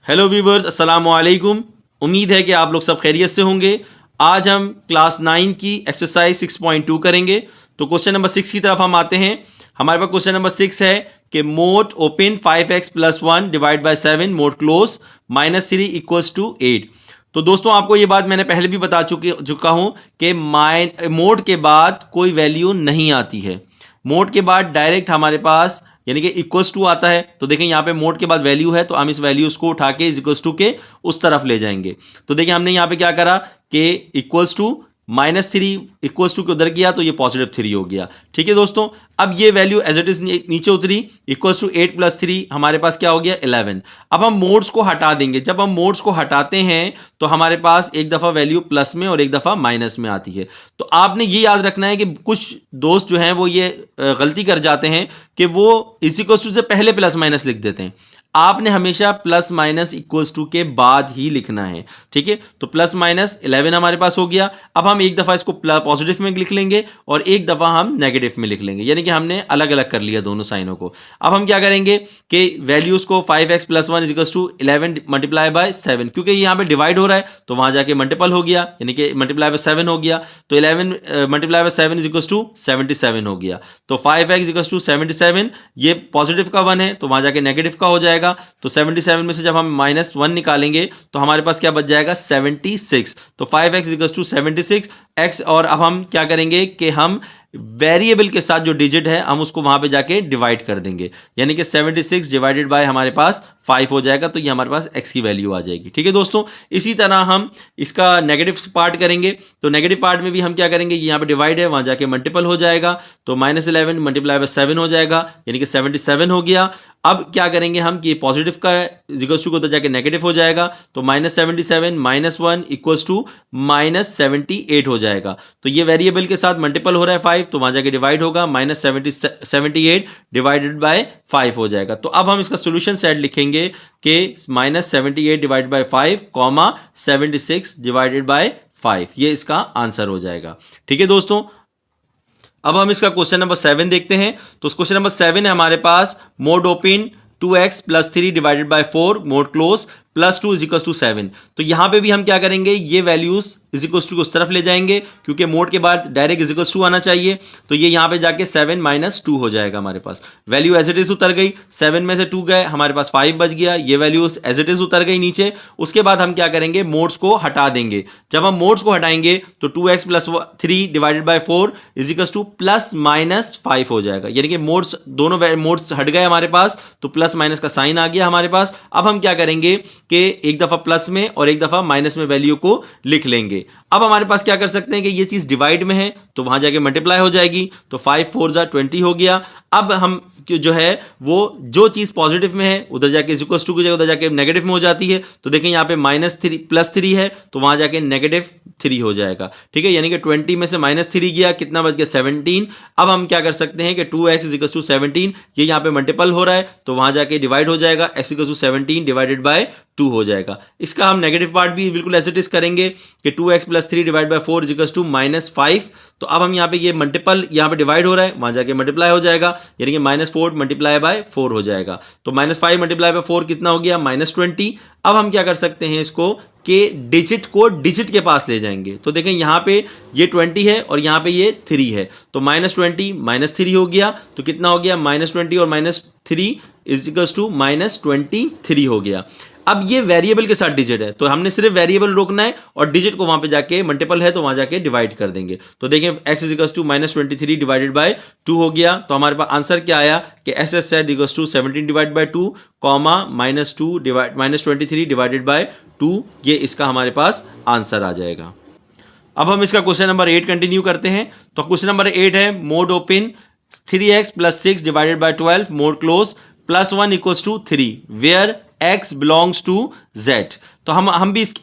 Hello viewers, अस्सलाम वालेकुम। उम्मीद है कि आप लोग सब खैरियत से होंगे। आज हम क्लास 9 की एक्सरसाइज 6.2 करेंगे। तो क्वेश्चन नंबर 6 की तरफ हम आते हैं। हमारे पास क्वेश्चन नंबर 6 है कि mod open 5x plus 1 divide by 7 mod close -3 equals to 8। तो दोस्तों, आपको ये बात मैंने पहले भी बता चुका हूं कि मोड के बाद कोई वैल्यू नहीं आती है। मोड के बाद डायरेक्ट हमारे पास यानी कि इक्वल्स टू आता है। तो देखें यहाँ पे मोड के बाद वैल्यू है, तो हम इस वैल्यूज को उठा के इक्वल्स टू के उस तरफ ले जाएंगे। तो देखिए हमने यहाँ पे क्या करा कि इक्वल्स टू -3 इक्वल्स टू के उधर किया, तो ये +3 हो गया। ठीक है दोस्तों, अब ये वैल्यू एज इट इज नीचे उतरी। इक्वल्स टू 8 + 3 हमारे पास क्या हो गया 11। अब हम मोड्स को हटा देंगे। जब हम मोड्स को हटाते हैं तो हमारे पास एक दफा वैल्यू प्लस में और एक दफा माइनस में आती है। तो आपने ये याद रखना है कि कुछ दोस्त जो हैं वो ये गलती कर जाते हैं कि वो इस इक्वल्स टू से पहले प्लस माइनस लिख देते हैं। आपने हमेशा प्लस माइनस इक्वल्स टू के बाद ही लिखना है। ठीक है, तो +11 हमारे पास हो गया। अब हम एक दफा इसको पॉजिटिव में लिख लेंगे और एक दफा हम नेगेटिव में लिख लेंगे, यानी कि हमने अलग अलग कर लिया दोनों साइनों को। अब हम क्या करेंगे कि वैल्यूज को 5x + 1 = 11 मल्टीप्लाई बाय 7, क्योंकि यहाँ पे डिवाइड हो रहा है तो वहां जाके मल्टीपल हो गया, यानी कि मल्टीप्लाई बाय 7 हो गया। तो 11 मल्टीप्लाई बाय 7 = 77 हो गया। तो 5x = 77, ये पॉजिटिव का 1 है तो वहां जाके नेगेटिव का हो जाएगा। तो 77 में से जब हम -1 निकालेंगे तो हमारे पास क्या बच जाएगा 76। तो 5x = 76 x। और अब हम क्या करेंगे कि हम वेरिएबल के साथ जो डिजिट है हम उसको वहां पे जाके डिवाइड कर देंगे, यानी कि 76 डिवाइडेड बाय हमारे पास 5 हो जाएगा। तो ये हमारे पास x की वैल्यू आ जाएगी। ठीक है दोस्तों, इसी तरह हम इसका नेगेटिव पार्ट करेंगे। तो नेगेटिव पार्ट में भी हम क्या करेंगे, यहाँ पे डिवाइड है वहां जाके मल्टीपल हो जाएगा। तो -11 मल्टीप्लाई बाय 7 हो जाएगा, यानी कि 77 हो गया। अब क्या करेंगे हम कि पॉजिटिव का इक्वल्स टू को तो जाके नेगेटिव हो जाएगा। तो -77 -1 इक्वल्स टू -78 हो जाएगा। तो ये वेरिएबल के साथ मल्टीपल हो रहा है 5, तो वहां जाके डिवाइड होगा, -78 डिवाइडेड बाय 5 हो जाएगा। तो अब हम इसका सोल्यूशन सेट लिखेंगे कि -78 डिवाइडेड बाय 5 76 डिवाइडेड बाय 5, ये इसका आंसर हो जाएगा। ठीक है दोस्तों, अब हम इसका क्वेश्चन नंबर 7 देखते हैं। तो क्वेश्चन नंबर 7 है हमारे पास mod open 2x + 3 divided by 4 mod close +2 = 7। तो यहां पे भी हम क्या करेंगे, ये वैल्यूज इक्वल्स टू को उस तरफ ले जाएंगे, क्योंकि मोड के बाद डायरेक्ट इक्वल्स टू आना चाहिए। तो ये यहां पे जाके 7 - 2 हो जाएगा। हमारे पास वैल्यू एज इट इज उतर गई, 7 में से 2 गए, हमारे पास 5 बच गया। ये वैल्यू एज इट इज उतर गई नीचे। उसके बाद हम क्या करेंगे, मोड्स को हटा देंगे। जब हम मोड्स को हटाएंगे तो 2x + 3 divided by 4 equals to +-5 हो जाएगा, यानी कि मोड्स दोनों मोड्स हट गए हमारे पास, तो प्लस माइनस का साइन आ गया हमारे पास। अब हम क्या करेंगे कि एक दफा प्लस में और एक दफा माइनस में वैल्यू को लिख लेंगे। अब हमारे पास क्या कर सकते हैं कि ये चीज डिवाइड में है तो वहां जाके मल्टीप्लाई हो जाएगी। तो 5 4 = 20 हो गया। अब हम जो है वो जो चीज पॉजिटिव में है उधर जाके इक्वल्स टू की जगह उधर जाके नेगेटिव में हो जाती है। तो देखें यहाँ पे -3 है तो वहां जाके -3 हो जाएगा। ठीक है, यानी कि 20 में से -3 गया, कितना बच गया 17। अब हम क्या कर सकते हैं कि 2x = 17, ये यहाँ पे मल्टीपल हो रहा है तो वहां जाके डिवाइड हो जाएगा, x = 17 डिवाइडेड बाय 2 हो जाएगा। इसका हम नेगेटिव पार्ट भी बिल्कुल एज इट इज करेंगे कि 2x + 3 डिवाइड बाय 4 = -5। तो अब हम यहाँ पे ये मल्टीपल यहाँ पे डिवाइड हो रहा है, वहां जाके मल्टीप्लाई हो जाएगा, यानी कि -4 मल्टीप्लाई बाय 4 हो जाएगा। तो -5 मल्टीप्लाई बाय 4 कितना हो गया -20। अब हम क्या कर सकते हैं इसको कि डिजिट को डिजिट के पास ले जाएंगे। तो देखें यहाँ पे ये 20 है और यहाँ पे ये 3 है, तो -20 -3 हो गया। तो कितना हो गया -20 और -3 = -23 हो गया। अब ये वेरिएबल के साथ डिजिट है तो हमने सिर्फ वेरिएबल रोकना है और डिजिट को वहां पे जाके मल्टीपल है तो वहां जाके डिवाइड कर देंगे। तो देखें x = -23 डिवाइडेड बाय 2 हो गया। तो हमारे पास आंसर क्या आया कि SS = 17 divide by 2, -23 divided by 2, ये इसका हमारे पास आंसर आ जाएगा। अब हम इसका क्वेश्चन नंबर 8 कंटिन्यू करते हैं। तो क्वेश्चन नंबर 8 है mod open 3x + 6 divided by 12 mod close +1 = 3 where x belongs to z। तो हम भी इस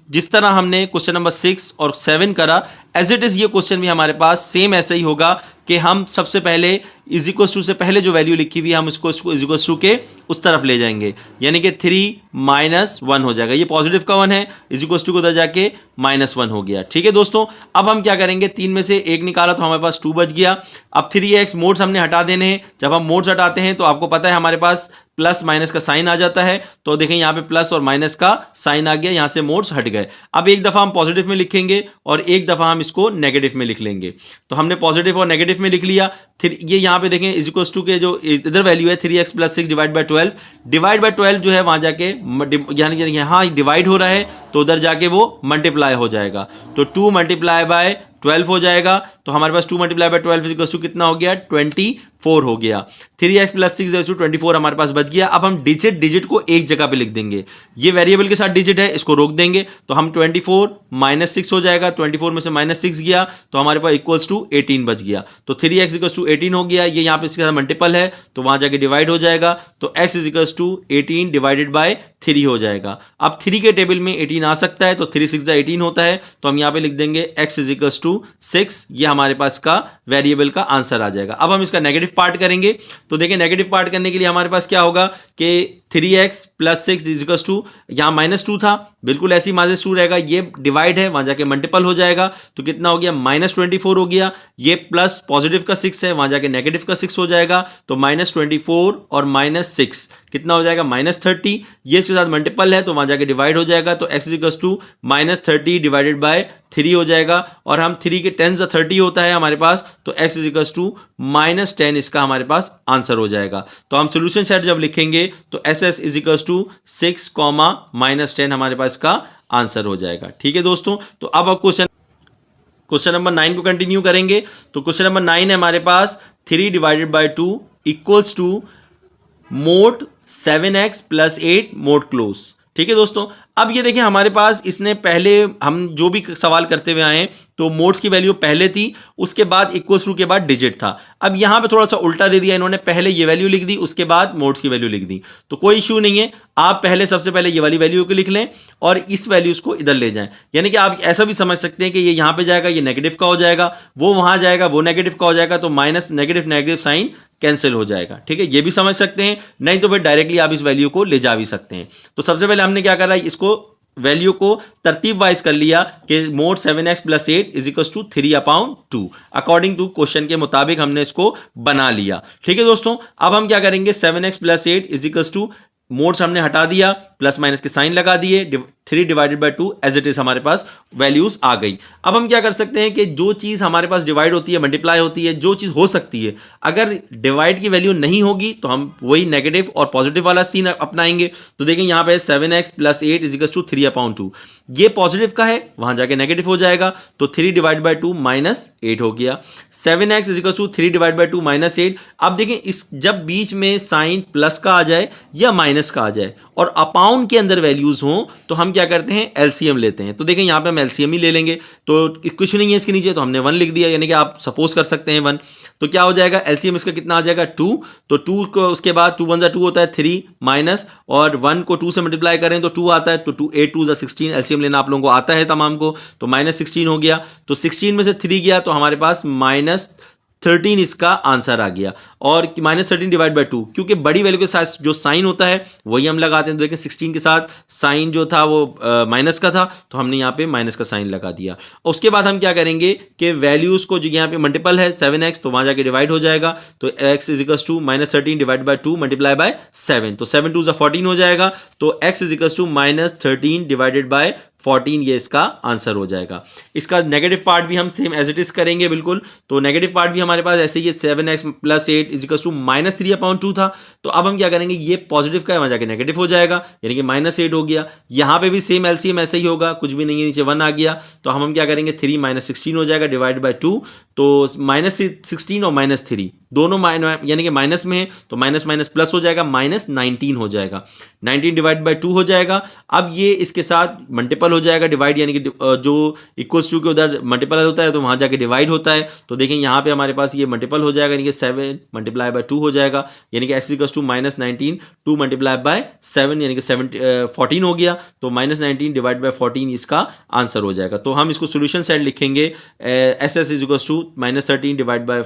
जिस तरह हमने क्वेश्चन नंबर 6 और 7 करा, एज इट इज ये क्वेश्चन भी हमारे पास सेम ऐसा ही होगा कि हम सबसे पहले इज इक्वल्स टू से पहले जो वैल्यू लिखी हुई है हम इसको इज इक्वल्स टू के उस तरफ ले जाएंगे, यानी कि 3 - 1 हो जाएगा। ये पॉजिटिव का 1 है, इज इक्वल्स टू को उधर जाके -1 हो गया। ठीक है दोस्तों, अब हम क्या करेंगे, 3 में से 1 निकाला तो हमारे पास 2 बच गया। अब 3x मोड्स हमने हटा देने हैं। जब हम मोड्स हटाते हैं तो आपको पता है हमारे पास प्लस माइनस का साइन आ जाता है, तो देखें यहाँ पे प्लस और माइनस का साइन आ गया, यहाँ से मोड्स हट गए। अब एक दफ़ा हम पॉजिटिव में लिखेंगे और एक दफ़ा हम इसको नेगेटिव में लिख लेंगे। तो हमने पॉजिटिव और नेगेटिव में लिख लिया। फिर ये यहाँ पे देखें इज इक्वल्स टू के जो इधर वैल्यू है 3x + 6 डिवाइड बाय 12 जो है वहाँ जाके यानी यहाँ डिवाइड हो रहा है तो उधर जाके वो मल्टीप्लाई हो जाएगा, तो 2 × 12 हो जाएगा। तो हमारे पास 2 × 12 इक्वल्स टू कितना हो गया, 24 हो गया। 3x + 6 24 हमारे पास बच गया। अब हम डिजिट को एक जगह पे लिख देंगे, ये वेरिएबल के साथ डिजिट है, इसको रोक देंगे तो हम 24 - 6 हो जाएगा। 24 में से -6 गया तो हमारे पास इक्वल्स टू 18 बच गया। तो 3x = 18 हो गया, ये यहाँ पे इसके साथ मल्टीपल है तो वहां जाके डिवाइड हो जाएगा, तो x = 18 डिवाइडेड बाय 3 हो जाएगा। अब 3 के टेबल में 18 आ सकता है तो 3 × 6 = 18 होता है, तो हम यहाँ पे लिख देंगे x = 6। ये हमारे पास का वेरिएबल का आंसर आ जाएगा। अब हम इसका नेगेटिव पार्ट करेंगे, तो देखिए नेगेटिव पार्ट करने के लिए हमारे पास क्या होगा कि 3x + 6 इक्वल्स टू यहाँ -2 था, बिल्कुल ऐसी -2 रहेगा, ये डिवाइड है वहां जाके मल्टीपल हो जाएगा, तो कितना हो गया, -24 हो गया। ये प्लस पॉजिटिव का 6 है, वहां जाके नेगेटिव का 6 हो जाएगा, तो -24 और -6 कितना हो जाएगा, -30। ये इसके साथ मल्टीपल है तो वहां जाके डिवाइड हो जाएगा, तो x = -30 डिवाइडेड बाय 3 हो जाएगा। और हम 3 के 10 30 होता है हमारे पास, तो x = -10 इसका हमारे पास आंसर हो जाएगा। तो हम सोल्यूशन सेट जब लिखेंगे तो SS = 6, -10 हमारे पास का आंसर हो जाएगा। ठीक है दोस्तों, तो अब क्वेश्चन नंबर 9 को कंटिन्यू करेंगे। तो क्वेश्चन नंबर 9 है हमारे पास 3 divided by 2 equals to mod 7x + 8 mod close. ठीक है दोस्तों, अब ये देखें हमारे पास इसने पहले हम जो भी सवाल करते हुए आए हैं तो मोड्स की वैल्यू पहले थी, उसके बाद इक्वल्स टू के बाद डिजिट था। अब यहाँ पे थोड़ा सा उल्टा दे दिया इन्होंने, पहले ये वैल्यू लिख दी उसके बाद मोड्स की वैल्यू लिख दी, तो कोई इशू नहीं है। आप पहले सबसे पहले ये वाली वैल्यू को लिख लें और इस वैल्यूज को इधर ले जाएं, यानी कि आप ऐसा भी समझ सकते हैं कि ये यहाँ पे जाएगा, ये नेगेटिव का हो जाएगा, वो वहां जाएगा, वो नेगेटिव का हो जाएगा, तो माइनस नेगेटिव साइन कैंसिल हो जाएगा। ठीक है, ये भी समझ सकते हैं, नहीं तो फिर डायरेक्टली आप इस वैल्यू को ले जा भी सकते हैं। तो सबसे पहले हमने क्या करा, इसको वैल्यू को तरतीब वाइज कर लिया कि mode 7x + 8 = 3/2 according to question के मुताबिक हमने इसको बना लिया। ठीक है दोस्तों, अब हम क्या करेंगे, 7x + 8 = मोड्स हमने हटा दिया, प्लस माइनस के साइन लगा दिए, 3 divided by 2 as it is हमारे पास वैल्यूज आ गई। अब हम क्या कर सकते हैं कि जो चीज हमारे पास डिवाइड होती है, मल्टीप्लाई होती है, जो चीज हो सकती है, अगर डिवाइड की वैल्यू नहीं होगी तो हम वही नेगेटिव और पॉजिटिव वाला सीन अपनाएंगे। तो देखें यहाँ पे 7x + 8 = 3/2, ये पॉजिटिव का है, वहां जाके नेगेटिव हो जाएगा, तो 3 डिवाइड बाय 2 -8 हो गया। 7x = 3 divide by 2 -8। अब देखें इस जब बीच में साइन प्लस का आ जाए या माइनस का आ जाए और अपाउंड के अंदर वैल्यूज हों तो हम क्या करते हैं, एलसीएम लेते हैं। तो देखें यहाँ पे हम एलसीएम ही ले लेंगे, तो कुछ नहीं है इसके नीचे, तो हमने 1 लिख दिया, यानी कि आप सपोज कर सकते हैं 1। तो क्या हो जाएगा, एलसीएम इसका कितना आ जाएगा, 2। तो 2 को उसके बाद 2 1 2 होता है 3 माइनस, और 1 को 2 से मल्टीप्लाई करें तो 2 आता है, तो 2 8 2 16, एलसीएम लेना आप लोगों को आता है तमाम को, तो -16 हो गया। तो 16 में से 3 गया तो हमारे पास -13 इसका आंसर आ गया। और -13 डिवाइड बाय 2, क्योंकि बड़ी वैल्यू के साथ जो साइन होता है वही हम लगाते हैं। तो देखिए 16 के साथ साइन जो था वो माइनस का था, तो हमने यहाँ पे माइनस का साइन लगा दिया। और उसके बाद हम क्या करेंगे कि वैल्यूज को, जो यहाँ पे मल्टीपल है 7x, तो वहां जाके डिवाइड हो जाएगा, तो x = -13 divide bye 2 multiply by 7, तो 7 2 14 हो जाएगा, तो x = -13 डिवाइडेड बाय 14, ये इसका आंसर हो जाएगा। इसका नेगेटिव पार्ट भी हम सेम एज इट इज करेंगे बिल्कुल, तो नेगेटिव पार्ट भी हमारे पास ऐसे ही 7x + 8 = -3/2 था। तो अब हम क्या करेंगे, ये पॉजिटिव का है, वहां जाके नेगेटिव हो जाएगा, यानी कि -8 हो गया। यहाँ पे भी सेम एलसीएम ऐसे ही होगा, कुछ भी नहीं है, नीचे 1 आ गया, तो हम क्या करेंगे, 3 -16 हो जाएगा डिवाइड बाय 2, तो -16 और -3 दोनों यानी कि माइनस में है, तो माइनस माइनस प्लस हो जाएगा, -19 हो जाएगा, 19 डिवाइड बाय 2 हो जाएगा। अब ये इसके साथ मल्टीपल मल्टीपल हो जाएगा, डिवाइड यानी कि जो इक्वल्स टू के उधर मल्टीपल होता है तो वहाँ जाके डिवाइड होता है। तो देखें यहाँ पे हमारे पास ये मल्टीपल हो जाएगा, यानी कि 7 मल्टीप्लाई बाय 2 हो जाएगा, यानी कि x equals to -19 2 multiply by 7 यानी कि 14 हो गया। तो -19 डिवाइड बाय 14 इसका आंसर हो जाएगा। तो हम इसको सोल्यूशन सेट लिखेंगे S S is equals to -13 divide by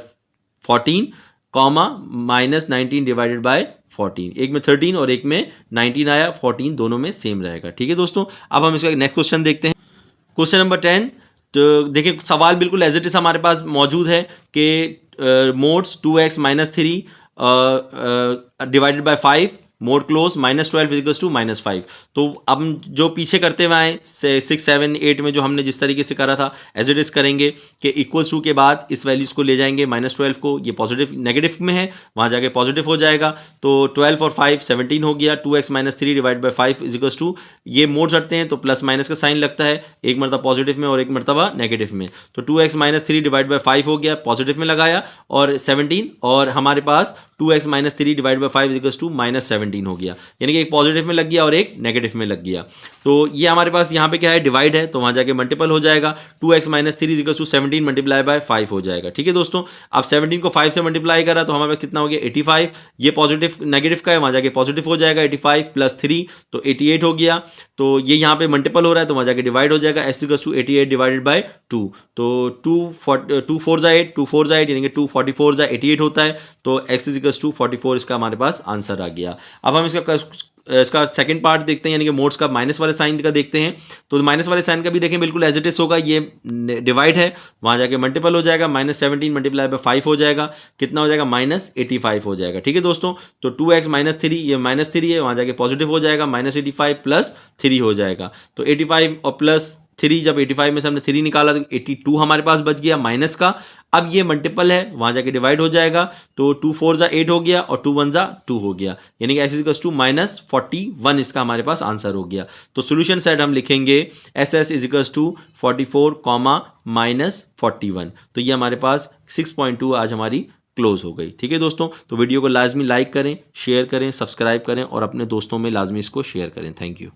14 comma -19 divided by 14, एक में 13 और एक में 19 आया, 14 दोनों में सेम रहेगा। ठीक है दोस्तों, अब हम इसका नेक्स्ट क्वेश्चन देखते हैं। Question number 10। तो देखिए सवाल बिल्कुल एज इट इज हमारे पास मौजूद है कि mods 2x - 3 divided by 5 mod close -12 equals to -5। तो अब हम जो पीछे करते हुए आए 6, 7, 8 में जो हमने जिस तरीके से करा था एज इट इज करेंगे कि इक्वल्स टू के बाद इस वैल्यूज़ को ले जाएंगे -12 को, ये पॉजिटिव नेगेटिव में है वहाँ जाके पॉजिटिव हो जाएगा। तो 12 और 5 17 हो गया। 2x - 3 divide by 5 is equals to, ये मोड्स हटते हैं तो प्लस माइनस का साइन लगता है, एक मरतबा पॉजिटिव में और एक मरतबा नेगेटिव में। तो 2x - 3 डिवाइड बाई 5 हो गया, पॉजिटिव में लगाया और 17, और हमारे पास 2x - 3 divide by 5 equals to -17 हो गया, यानी कि एक पॉजिटिव में लग गया और एक नेगेटिव में लग गया। तो ये हमारे पास यहाँ पे क्या है, डिवाइड है, तो वहाँ जाके मल्टीपल हो जाएगा। 2x - 3 equals to 17 multiply by 5 हो जाएगा। ठीक है दोस्तों, अब 17 को 5 से मल्टीप्लाई करा तो हमारे पास कितना हो गया 85, ये पॉजिटिव नेगेटिव का है, वहाँ जाके पॉजिटिव हो जाएगा। 85 प्लस 3 तो 88 हो गया। तो ये यहाँ पे मल्टीपल हो रहा है तो वहाँ जाके डिवाइड हो जाएगा। x equals to 88 divided by 2, तो 2 4 जा 8, 2 4 जा 8 यानी कि 2 44 जा 88 होता है। तो x इक्वल्स टू 44 इसका हमारे पास आंसर आ गया। अब हम इसका सेकंड पार्ट देखते हैं, यानी कि मोड्स का माइनस वाले साइन का देखते हैं। तो माइनस वाले साइन का भी देखें बिल्कुल एज इट इज होगा, ये डिवाइड है वहाँ जाके मल्टीपल हो जाएगा। -17 मल्टीप्लाई बाय 5 हो जाएगा, कितना हो जाएगा -85 हो जाएगा। ठीक है दोस्तों, तो 2x - 3 ये -3 है, वहाँ जाके पॉजिटिव हो जाएगा, -85 प्लस 3 हो जाएगा। तो 85 और प्लस 3, जब 85 में से हमने 3 निकाला तो 82 हमारे पास बच गया माइनस का। अब ये मल्टीपल है, वहाँ जाके डिवाइड हो जाएगा। तो 2 4 जा 8 हो गया और 2 1 जा 2 हो गया, यानी कि x इक्वल्स टू -41 इसका हमारे पास आंसर हो गया। तो सोल्यूशन सेट हम लिखेंगे SS इज इक्वल्स टू 44 -41। तो ये हमारे पास 6.2 आज हमारी क्लोज हो गई। ठीक है दोस्तों, तो वीडियो को लाजमी लाइक करें, शेयर करें, सब्सक्राइब करें और अपने दोस्तों में लाजमी इसको शेयर करें। Thank you.